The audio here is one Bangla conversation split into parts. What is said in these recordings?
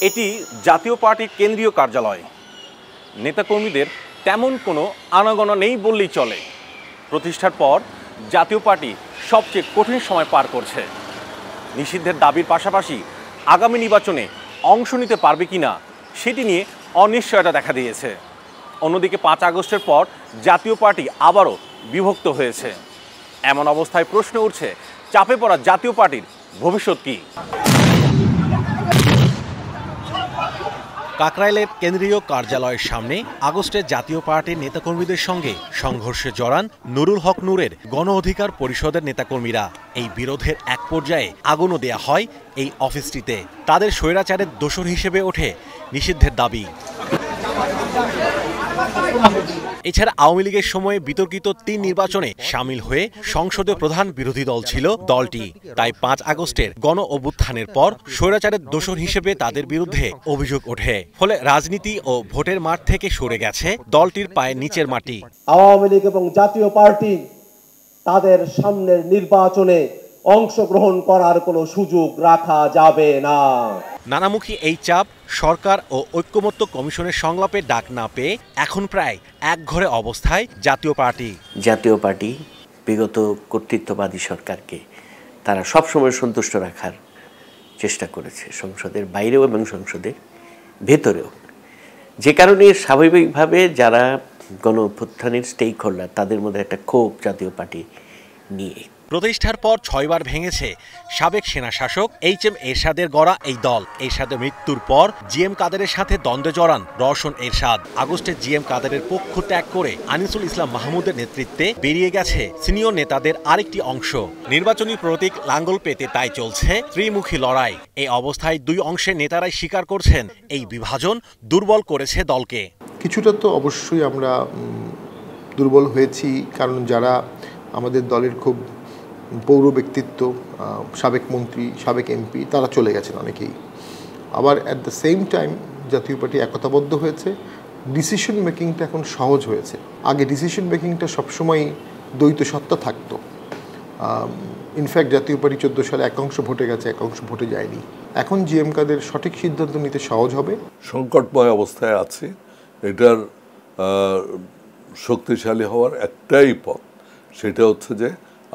এটি জাতীয় পার্টির কেন্দ্রীয় কার্যালয়। নেতাকর্মীদের তেমন কোনো আনাগোনা নেই বললেই চলে। প্রতিষ্ঠার পর জাতীয় পার্টি সবচেয়ে কঠিন সময় পার করছে। নিষিদ্ধের দাবির পাশাপাশি আগামী নির্বাচনে অংশ নিতে পারবে কিনা সেটি নিয়ে অনিশ্চয়তা দেখা দিয়েছে। অন্যদিকে 5 আগস্টের পর জাতীয় পার্টি আবারও বিভক্ত হয়েছে। এমন অবস্থায় প্রশ্ন উঠছে, চাপে পড়া জাতীয় পার্টির ভবিষ্যৎ কি? কাকরাইলের কেন্দ্রীয় কার্যালয়ের সামনে আগস্টে জাতীয় পার্টির নেতাকর্মীদের সঙ্গে সংঘর্ষে জড়ান নুরুল হক নূরের গণ অধিকার পরিষদের নেতাকর্মীরা। এই বিরোধের এক পর্যায়ে আগুনও দেয়া হয় এই অফিসটিতে। তাদের স্বৈরাচারের দোসর হিসেবে ওঠে নিষিদ্ধের দাবি। এছাড়া আওয়ামী লীগের সময়ে বিতর্কিত 3 নির্বাচনে সামিল হয়ে সংসদে প্রধান বিরোধী দল ছিল দলটি। তাই 5 আগস্টের গণ অভ্যুত্থানের পর স্বৈরাচারের দোসর হিসেবে তাদের বিরুদ্ধে অভিযোগ ওঠে। ফলে রাজনীতি ও ভোটের মাঠ থেকে সরে গেছে দলটির পায়ের নিচের মাটি। আওয়ামী লীগ এবং জাতীয় পার্টি তাদের সামনের নির্বাচনে অংশগ্রহণ করার কোনো সুযোগ রাখা যাবে না। নানামুখী এই চাপ সরকার ও ঐক্যমত্য কমিশনের সংলাপে ডাক না পেয়ে এখন প্রায় একঘরে অবস্থায় জাতীয় পার্টি। জাতীয় পার্টি বিগত কর্তৃত্ববাদী সরকারকে তারা সবসময় সন্তুষ্ট রাখার চেষ্টা করেছে, সংসদের বাইরেও এবং সংসদের ভেতরেও। যে কারণে স্বাভাবিকভাবে যারা গণ অভ্যুত্থানের স্টেক হোল্ডার তাদের মধ্যে একটা ক্ষোভ জাতীয় পার্টি নিয়ে। প্রতিষ্ঠার পর 6 বার ভেঙেছে সাবেক সেনা শাসক HM এরশাদের গড়া এই দল। এরশাদের মৃত্যুর পর GM কাদেরের সাথে দ্বন্দ্বে জড়ান রওশন এরশাদ। আগস্টে GM কাদেরের পক্ষ ত্যাগ করে আনিসুল ইসলাম মাহমুদের নেতৃত্বে বেরিয়ে গেছে সিনিয়র নেতাদের আরেকটি অংশ। নির্বাচনী প্রতীক লাঙ্গল পেতে তাই চলছে ত্রিমুখী লড়াই। এই অবস্থায় 2 অংশের নেতারাই স্বীকার করছেন এই বিভাজন দুর্বল করেছে দলকে। কিছুটা তো অবশ্যই আমরা দুর্বল হয়েছি, কারণ যারা আমাদের দলের খুব পৌর ব্যক্তিত্ব, সাবেক মন্ত্রী, সাবেক MP তারা চলে গেছেন অনেকেই। আবার অ্যাট দ্য সেম টাইম জাতীয় পার্টি একতাবদ্ধ হয়েছে, ডিসিশন মেকিংটা এখন সহজ হয়েছে। আগে ডিসিশন মেকিংটা সবসময় দ্বৈত সত্তা থাকতো। ইনফ্যাক্ট জাতীয় পার্টি 14 সালে এক অংশ ভোটে গেছে, এক অংশ ভোটে যায়নি। এখন GM কাদের সঠিক সিদ্ধান্ত নিতে সহজ হবে। সংকটময় অবস্থায় আছে, এটার শক্তিশালী হওয়ার একটাই পথ, সেটা হচ্ছে যে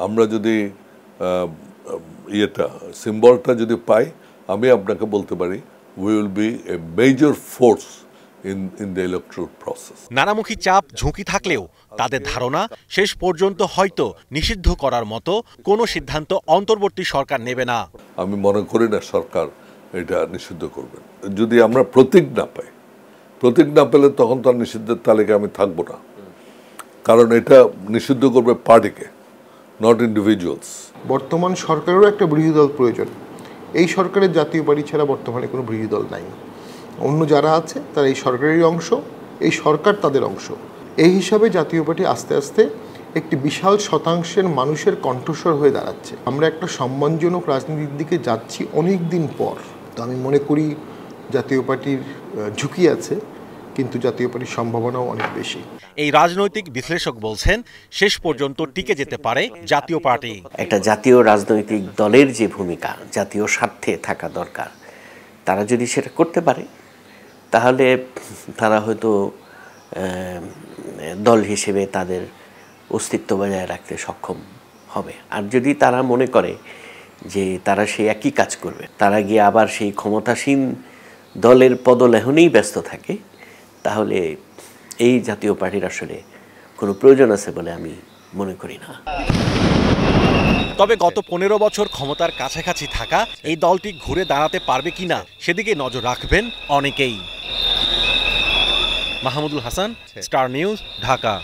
আমরা যদি সিম্বলটা যদি পাই, আমি আপনাকে বলতে পারি we will be a major force in the electoral process. নানামুখী চাপ ঝুঁকি থাকলেও তাদের ধারণা শেষ পর্যন্ত হয়তো নিষিদ্ধ করার মতো কোনো সিদ্ধান্ত অন্তর্বর্তী সরকার নেবে না। আমি মনে করি না সরকার এটা নিষিদ্ধ করবেন। যদি আমরা প্রতীক না পাই, প্রতীক না পেলে তখন তার নিষিদ্ধের তালিকায় আমি থাকবো না, কারণ এটা নিষিদ্ধ করবে পার্টিকে, নট ইন্ডিভিজুয়ালস। বর্তমান সরকারেরও একটা বিরোধী দল প্রয়োজন। এই সরকারের জাতীয় পার্টি ছাড়া বর্তমানে কোনো বিরোধী দল নাই। অন্য যারা আছে তারা এই সরকারেরই অংশ, এই সরকার তাদের অংশ। এই হিসাবে জাতীয় পার্টি আস্তে আস্তে একটি বিশাল শতাংশের মানুষের কণ্ঠস্বর হয়ে দাঁড়াচ্ছে। আমরা একটা সম্মানজনক রাজনীতির দিকে যাচ্ছি অনেক দিন পর। তো আমি মনে করি জাতীয় পার্টির ঝুঁকি আছে, কিন্তু জাতীয় পার্টির সম্ভাবনাও অনেক বেশি। এই রাজনৈতিক বিশ্লেষক বলছেন শেষ পর্যন্ত টিকে যেতে পারে জাতীয় পার্টি। একটা জাতীয় রাজনৈতিক দলের যে ভূমিকা জাতীয় স্বার্থে থাকা দরকার, তারা যদি সেটা করতে পারে তাহলে তারা হয়তো দল হিসেবে তাদের অস্তিত্ব বজায় রাখতে সক্ষম হবে। আর যদি তারা মনে করে যে তারা সেই একই কাজ করবে, তারা গিয়ে আবার সেই ক্ষমতাসীন দলের পদলেহনেই ব্যস্ত থাকে, তাহলে এই জাতীয় পার্টির আসলে কোনো প্রয়োজন আছে বলে আমি মনে করি না। তবে গত 15 বছর ক্ষমতার কাছাকাছি থাকা এই দলটি ঘুরে দাঁড়াতে পারবে কিনা সেদিকে নজর রাখবেন অনেকেই। Mahmudul Hasan, star news, Dhaka.